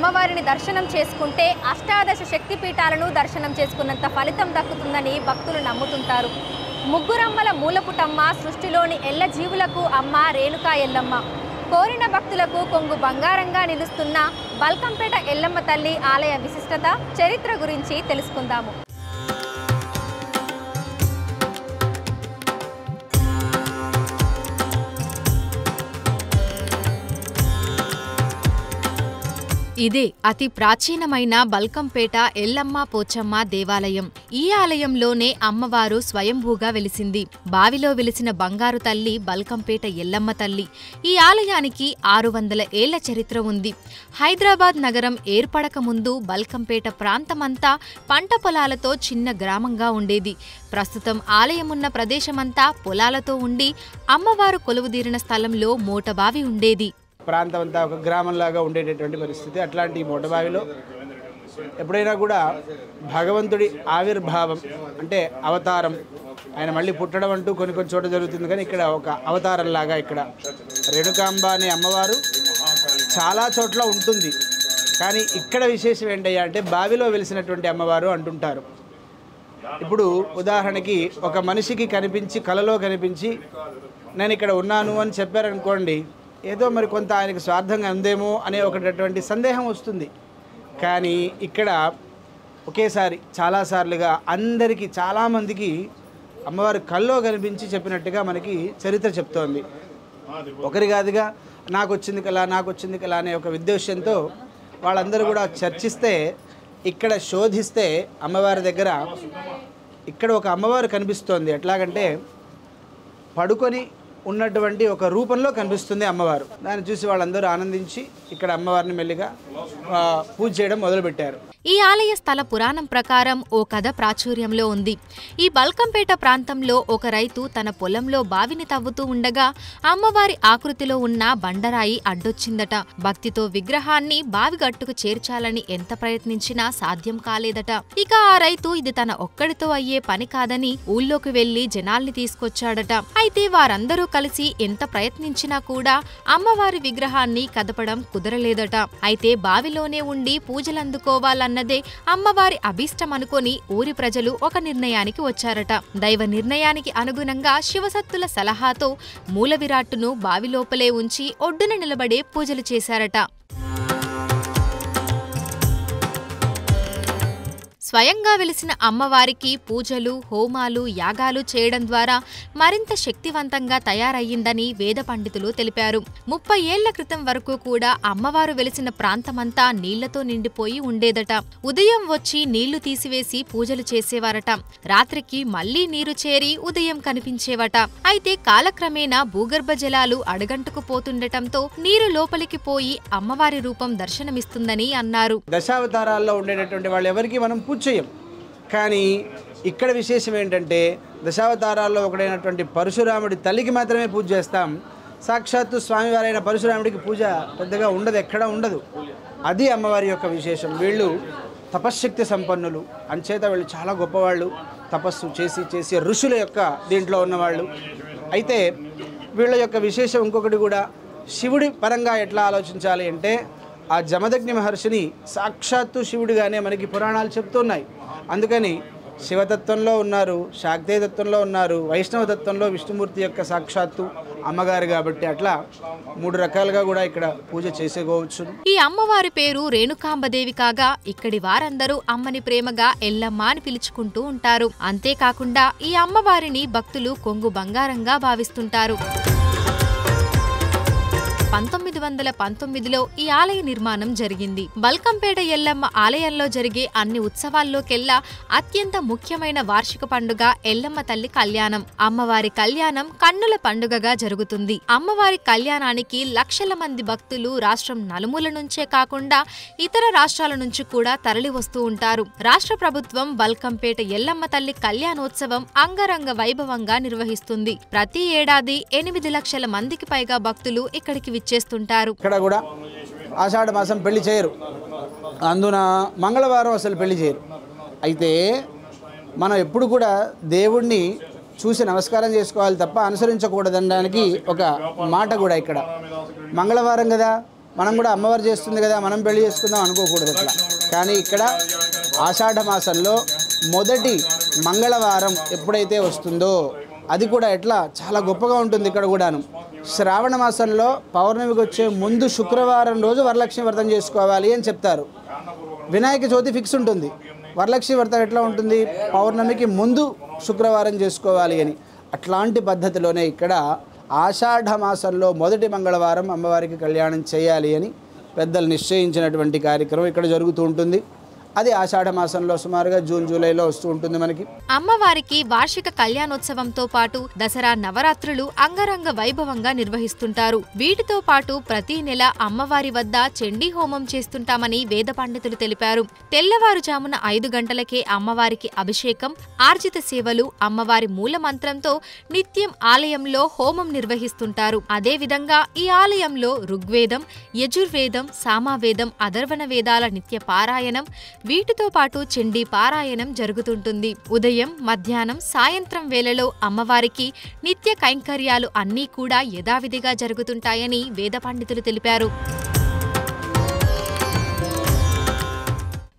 అమ్మవారిని దర్శనం చేసుకుంటే అష్టాదశ శక్తిపీఠాలను దర్శనం చేసుకున్నంత ఫలితం దక్కుతుందని భక్తులు నమ్ముతుంటారు. ముగ్గురమ్మల మూలపుటమ్మ, సృష్టిలోని ఎల్ల జీవులకు అమ్మ రేణుకా ఎల్లమ్మ. కోరిన భక్తులకు కొంగు బంగారంగా నిలుస్తున్న బల్కంపేట ఎల్లమ్మ తల్లి ఆలయ విశిష్టత, చరిత్ర గురించి తెలుసుకుందాము. ఇదే అతి ప్రాచీనమైన బల్కంపేట ఎల్లమ్మ పోచమ్మ దేవాలయం. ఈ ఆలయంలోనే అమ్మవారు స్వయంభూగా వెలిసింది. బావిలో వెలిసిన బంగారు తల్లి బల్కంపేట ఎల్లమ్మ తల్లి. ఈ ఆలయానికి 600 ఏళ్ల చరిత్ర ఉంది. హైదరాబాద్ నగరం ఏర్పడక ముందు బల్కంపేట ప్రాంతమంతా పంట పొలాలతో చిన్న గ్రామంగా ఉండేది. ప్రస్తుతం ఆలయమున్న ప్రదేశమంతా పొలాలతో ఉండి అమ్మవారు కొలువుదీరిన స్థలంలో మోటబావి ఉండేది. ప్రాంతం అంతా ఒక గ్రామంలాగా ఉండేటటువంటి పరిస్థితి. అట్లాంటి మోటబావిలో ఎప్పుడైనా కూడా భగవంతుడి ఆవిర్భావం అంటే అవతారం, ఆయన మళ్ళీ పుట్టడం అంటూ కొన్ని చోట జరుగుతుంది. కానీ ఇక్కడ ఒక అవతారంలాగా ఇక్కడ రేణుకాంబ అనే అమ్మవారు చాలా చోట్ల ఉంటుంది. కానీ ఇక్కడ విశేషం ఏంటయ్యా అంటే బావిలో వెలిసినటువంటి అమ్మవారు అంటుంటారు. ఇప్పుడు ఉదాహరణకి ఒక మనిషికి కనిపించి, కలలో కనిపించి నేను ఇక్కడ ఉన్నాను అని చెప్పారనుకోండి, ఏదో మరి కొంత ఆయనకు స్వార్థంగా ఉందేమో అనే ఒకటటువంటి సందేహం వస్తుంది. కానీ ఇక్కడ ఒకేసారి చాలాసార్లుగా అందరికీ, చాలామందికి అమ్మవారు కల్లో కనిపించి చెప్పినట్టుగా మనకి చరిత్ర చెప్తోంది. ఒకరి కాదుగా నాకు వచ్చింది కలా అనే ఒక ఉద్దేశంతో వాళ్ళందరూ కూడా చర్చిస్తే, ఇక్కడ శోధిస్తే అమ్మవారి దగ్గర ఇక్కడ ఒక అమ్మవారు కనిపిస్తోంది. ఎట్లాగంటే పడుకొని ఉన్నటువంటి ఒక రూపంలో కనిపిస్తుంది అమ్మవారు. దాన్ని చూసి వాళ్ళందరూ ఆనందించి ఇక్కడ అమ్మవారిని మెల్లిగా పూజ చేయడం మొదలుపెట్టారు. ఈ ఆలయ స్థల పురాణం ప్రకారం ఓ కథ ప్రాచుర్యంలో ఉంది. ఈ బల్కంపేట ప్రాంతంలో ఒక రైతు తన పొలంలో బావిని తవ్వుతూ ఉండగా అమ్మవారి ఆకృతిలో ఉన్న బండరాయి అడ్డొచ్చిందట. భక్తితో విగ్రహాన్ని బావి గట్టుకు చేర్చాలని ఎంత ప్రయత్నించినా సాధ్యం కాలేదట. ఇక ఆ రైతు ఇది తన ఒక్కడితో అయ్యే పని కాదని ఊళ్ళోకి వెళ్లి జనాల్ని తీసుకొచ్చాడట. అయితే వారందరూ కలిసి ఎంత ప్రయత్నించినా కూడా అమ్మవారి విగ్రహాన్ని కదపడం కుదరలేదట. అయితే బావిలోనే ఉండి పూజలందుకోవాలన్నదే అమ్మవారి అభీష్టమనుకొని ఊరి ప్రజలు ఒక నిర్ణయానికి వచ్చారట. దైవ నిర్ణయానికి అనుగుణంగా శివసత్తుల సలహాతో మూల విరాట్టును బావి లోపలే ఉంచి ఒడ్డున నిలబడే పూజలు చేశారట. స్వయంగా వెలిసిన అమ్మవారికి పూజలు, హోమాలు, యాగాలు చేయడం ద్వారా మరింత శక్తివంతంగా తయారయ్యిందని వేద పండితులు తెలిపారు. 30 ఏళ్ల క్రితం వరకు కూడా అమ్మవారు వెలిసిన ప్రాంతమంతా నీళ్లతో నిండిపోయి ఉండేదట. ఉదయం వచ్చి నీళ్లు తీసివేసి పూజలు చేసేవారట. రాత్రికి మళ్లీ నీరు చేరి ఉదయం కనిపించేవట. అయితే కాలక్రమేణా భూగర్భ జలాలు అడుగంటుకుపోతుండటంతో నీరు లోపలికి పోయి అమ్మవారి రూపం దర్శనమిస్తుందని అన్నారు. దశావతారాల్లో ఉండేటటువంటి వాళ్ళు ఎవరికి మనం పూజ చేయం. కానీ ఇక్కడ విశేషం ఏంటంటే దశావతారాల్లో ఒకడైనటువంటి పరశురాముడి తల్లికి మాత్రమే పూజ చేస్తాం. సాక్షాత్తు స్వామివారైన పరశురాముడికి పూజ పెద్దగా ఉండదు, ఎక్కడా ఉండదు. అది అమ్మవారి యొక్క విశేషం. వీళ్ళు తపశ్శక్తి సంపన్నులు, అంచేత వీళ్ళు చాలా గొప్పవాళ్ళు. తపస్సు చేసి ఋషుల యొక్క దీంట్లో ఉన్నవాళ్ళు. అయితే వీళ్ళ యొక్క విశేషం ఇంకొకటి కూడా, శివుడి పరంగా ఎట్లా ఆలోచించాలి అంటే ఆ జమదగ్ని మహర్షిని సాక్షాత్తు శివుడిగానే మనకి పురాణాలు చెప్తున్నాయి. అందుకని శివతత్వంలో ఉన్నారు, శాక్తేయతత్వంలో ఉన్నారు, వైష్ణవతత్వంలో విష్ణుమూర్తి యొక్క సాక్షాత్తు అమ్మగారు. కాబట్టి అట్లా 3 రకాలుగా కూడా ఇక్కడ పూజ చేసుకోవచ్చు. ఈ అమ్మవారి పేరు రేణుకాంబదేవి కాగా ఇక్కడి వారందరూ అమ్మని ప్రేమగా ఎల్లమ్మ అని పిలుచుకుంటూ ఉంటారు. అంతేకాకుండా ఈ అమ్మవారిని భక్తులు కొంగు బంగారంగా భావిస్తుంటారు. 1919లో ఈ ఆలయ నిర్మాణం జరిగింది. బల్కంపేట ఎల్లమ్మ ఆలయంలో జరిగే అన్ని ఉత్సవాల్లోకెల్లా అత్యంత ముఖ్యమైన వార్షిక పండుగ ఎల్లమ్మ తల్లి కళ్యాణం. అమ్మవారి కళ్యాణం కన్నుల పండుగగా జరుగుతుంది. అమ్మవారి కళ్యాణానికి లక్షల మంది భక్తులు రాష్ట్రం నలుమూల నుంచే కాకుండా ఇతర రాష్ట్రాల నుంచి కూడా తరలి వస్తూ ఉంటారు. రాష్ట్ర ప్రభుత్వం బల్కంపేట ఎల్లమ్మ తల్లి కళ్యాణోత్సవం అంగరంగ వైభవంగా నిర్వహిస్తుంది. ప్రతి ఏడాది 8 లక్షల మందికి పైగా భక్తులు ఇక్కడికి చేస్తుంటారు. ఇక్కడ కూడా ఆషాఢ మాసం పెళ్లి చేయరు, అందున మంగళవారం అసలు పెళ్లి చేయరు. అయితే మనం ఎప్పుడు కూడా దేవుణ్ణి చూసి నమస్కారం చేసుకోవాలి తప్ప అనుసరించకూడదనడానికి ఒక మాట కూడా ఇక్కడ. మంగళవారం కదా, మనం కూడా అమ్మవారు చేస్తుంది కదా మనం పెళ్లి చేసుకుందాం అనుకోకూడదు అట్లా. కానీ ఇక్కడ ఆషాఢ మాసంలో మొదటి మంగళవారం ఎప్పుడైతే వస్తుందో అది కూడా ఎట్లా చాలా గొప్పగా ఉంటుంది. ఇక్కడ కూడాను శ్రావణ మాసంలో పౌర్ణమికి వచ్చే ముందు శుక్రవారం రోజు వరలక్ష్మి వ్రతం చేసుకోవాలి అని చెప్తారు. వినాయక చవితి ఫిక్స్ ఉంటుంది. వరలక్ష్మి వ్రతం ఎట్లా ఉంటుంది, పౌర్ణమికి ముందు శుక్రవారం చేసుకోవాలి అని. అట్లాంటి పద్ధతిలోనే ఇక్కడ ఆషాఢ మాసంలో మొదటి మంగళవారం అమ్మవారికి కళ్యాణం చేయాలి అని పెద్దలు నిశ్చయించినటువంటి కార్యక్రమం ఇక్కడ జరుగుతూ ఉంటుంది. అది ఆషాఢ మాసంలో సుమారుగా జూన్ జూలైలో వస్తూ ఉంటుంది. మనకి అమ్మవారికి వార్షిక కళ్యాణోత్సవంతో పాటు దసరా నవరాత్రులు అంగరంగ వైభవంగా నిర్వహిస్తుంటారు. వీటితో పాటు ప్రతి నెల అమ్మవారి వద్ద చండీ హోమం చేస్తుంటామని వేద పండితులు తెలిపారు. తెల్లవారుజామున 5 గంటలకే అమ్మవారికి అభిషేకం, ఆర్జిత సేవలు, అమ్మవారి మూల మంత్రంతో నిత్యం ఆలయంలో హోమం నిర్వహిస్తుంటారు. అదేవిధంగా ఈ ఆలయంలో ఋగ్వేదం, యజుర్వేదం, సామవేదం, అథర్వణ వేదాల నిత్య పారాయణం, వీటితో పాటు చండీ పారాయణం జరుగుతుంటుంది. ఉదయం, మధ్యాహ్నం, సాయంత్రం వేళలో అమ్మవారికి నిత్య కైంకర్యాలు అన్నీ కూడా యథావిధిగా జరుగుతుంటాయని వేద పండితులు తెలిపారు.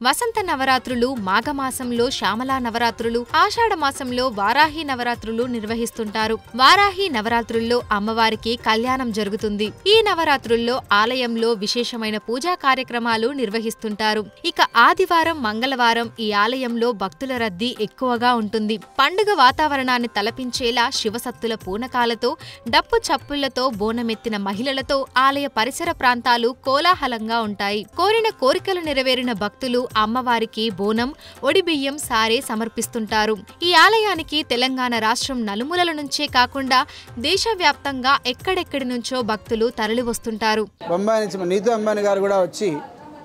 వసంత నవరాత్రులు, మాఘమాసంలో శ్యామలా నవరాత్రులు, ఆషాఢ మాసంలో వారాహి నవరాత్రులు నిర్వహిస్తుంటారు. వారాహి నవరాత్రుల్లో అమ్మవారికి కళ్యాణం జరుగుతుంది. ఈ నవరాత్రుల్లో ఆలయంలో విశేషమైన పూజా కార్యక్రమాలు నిర్వహిస్తుంటారు. ఇక ఆదివారం, మంగళవారం ఈ ఆలయంలో భక్తుల రద్దీ ఎక్కువగా ఉంటుంది. పండుగ వాతావరణాన్ని తలపించేలా శివసత్తుల పూనకాలతో, డప్పు చప్పుళ్లతో, బోనమెత్తిన మహిళలతో ఆలయ పరిసర ప్రాంతాలు కోలాహలంగా ఉంటాయి. కోరిన కోరికలు నెరవేరిన భక్తులు అమ్మవారికి బోనం, ఒడిబియ్యం, సారే సమర్పిస్తుంటారు. ఈ ఆలయానికి తెలంగాణ రాష్ట్రం నలుమూలల నుంచే కాకుండా దేశవ్యాప్తంగా ఎక్కడెక్కడి నుంచో భక్తులు తరలివస్తుంటారు. బొంబాయి నుంచి నీతు అంబానీ గారు కూడా వచ్చి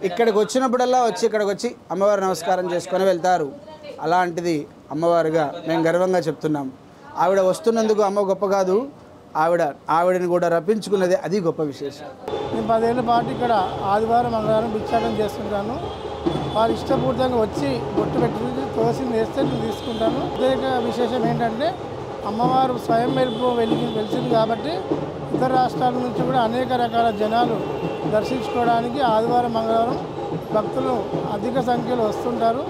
ఇక్కడికి వచ్చినప్పుడల్లా ఇక్కడికి వచ్చి అమ్మవారి నమస్కారం చేసుకొని వెళ్తారు. అలాంటిది అమ్మవారుగా మేము గర్వంగా చెప్తున్నాం. ఆవిడ వస్తున్నందుకు అమ్మ గొప్ప కాదు, ఆవిడని కూడా రప్పించుకున్నది అది గొప్ప విశేషం. నేను 10 ఏళ్ల పాటు ఇక్కడ ఆదివారం, మంగళవారం భిక్షాటం చేస్తుంటాను. వారు ఇష్టపూర్తంగా వచ్చి బొట్టు పెట్టి తోసింది వేస్తే నేను తీసుకుంటాను. ప్రత్యేక విశేషం ఏంటంటే అమ్మవారు స్వయం వెలిసింది కాబట్టి ఇతర రాష్ట్రాల నుంచి కూడా అనేక రకాల జనాలు దర్శించుకోవడానికి ఆదివారం, మంగళవారం భక్తులు అధిక సంఖ్యలో వస్తుంటారు.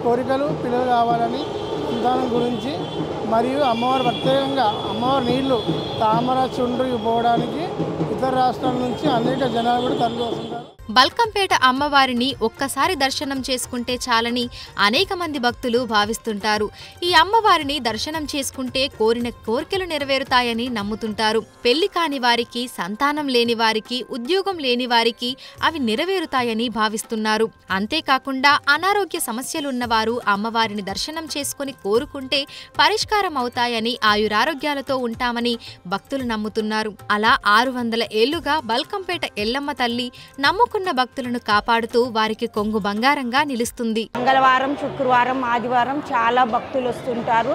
కోరికలు, పిల్లలు కావాలని, సంతానం గురించి, మరియు అమ్మవారు ప్రత్యేకంగా అమ్మవారి నీళ్లు తామర చుండ్రు పోవడానికి ఇతర రాష్ట్రాల నుంచి అనేక జనాలు కూడా తరలి వస్తుంటారు. బల్కంపేట అమ్మవారిని ఒక్కసారి దర్శనం చేసుకుంటే చాలని అనేక మంది భక్తులు భావిస్తుంటారు. ఈ అమ్మవారిని దర్శనం చేసుకుంటే కోరిన కోరికలు నెరవేరుతాయని నమ్ముతుంటారు. పెళ్లి కాని వారికి, సంతానం లేని వారికి, ఉద్యోగం లేని వారికి అవి నెరవేరుతాయని భావిస్తున్నారు. అంతేకాకుండా అనారోగ్య సమస్యలున్నవారు అమ్మవారిని దర్శనం చేసుకుని కోరుకుంటే పరిష్కారం అవుతాయని, ఆయురారోగ్యాలతో ఉంటామని భక్తులు నమ్ముతున్నారు. అలా 600 ఏళ్లుగా బల్కంపేట ఎల్లమ్మ తల్లి నమ్ముకున్న భక్తులను కాపాడుతూ వారికి కొంగు బంగారంగా నిలుస్తుంది. మంగళవారం, శుక్రవారం, ఆదివారం చాలా భక్తులు వస్తుంటారు.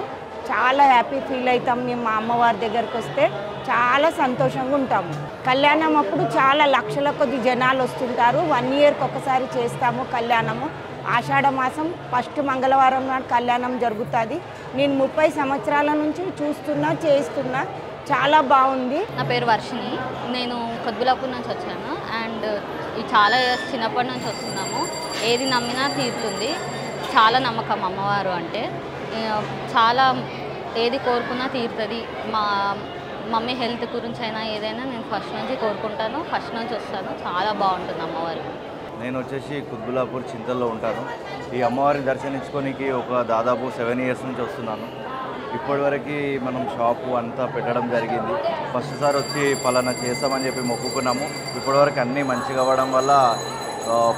చాలా హ్యాపీ ఫీల్ అవుతాం. మేము మా అమ్మవారి దగ్గరకు వస్తే చాలా సంతోషంగా ఉంటాము. కళ్యాణం అప్పుడు చాలా లక్షల కొద్ది జనాలు వస్తుంటారు. 1 ఇయర్కి ఒకసారి చేస్తాము కళ్యాణము. ఆషాఢ మాసం ఫస్ట్ మంగళవారం నాడు కళ్యాణం జరుగుతుంది. నేను 30 సంవత్సరాల నుంచి చేస్తున్నా. చాలా బాగుంది. నా పేరు వర్షిని. నేను కొద్బులాపూర్ నుంచి వచ్చాను. అండ్ ఈ చాలా చిన్నప్పటి నుంచి వస్తున్నాము. ఏది నమ్మినా తీరుతుంది. చాలా నమ్మకం అమ్మవారు అంటే. చాలా ఏది కోరుకున్నా తీరుతుంది. మా మమ్మీ హెల్త్ గురించి అయినా ఏదైనా నేను ఫస్ట్ నుంచి కోరుకుంటాను. ఫస్ట్ నుంచి వస్తాను. చాలా బాగుంటుంది అమ్మవారు. నేను వచ్చేసి కుత్బులాపూర్ చింతల్లో ఉంటాను. ఈ అమ్మవారిని దర్శించుకోనికి దాదాపు 7 ఇయర్స్ నుంచి వస్తున్నాను. ఇప్పటివరకు మనం షాపు అంతా పెట్టడం జరిగింది. ఫస్ట్ సారి వచ్చి పలానా చేస్తామని చెప్పి మొక్కుకున్నాము. ఇప్పటివరకు అన్నీ మంచిగా అవ్వడం వల్ల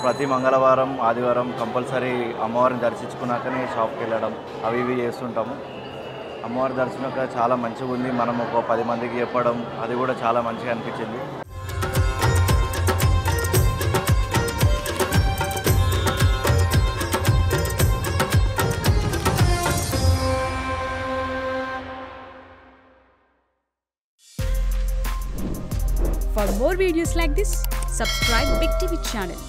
ప్రతి మంగళవారం, ఆదివారం కంపల్సరీ అమ్మవారిని దర్శించుకున్నాకనే షాప్కి వెళ్ళడం అవి ఇవి చేస్తుంటాము. అమ్మవారి దర్శనం చాలా మంచిగా ఉంది. మనం ఒక 10 మందికి చెప్పడం అది కూడా చాలా మంచిగా అనిపించింది. For more videos like this, subscribe Big TV channel.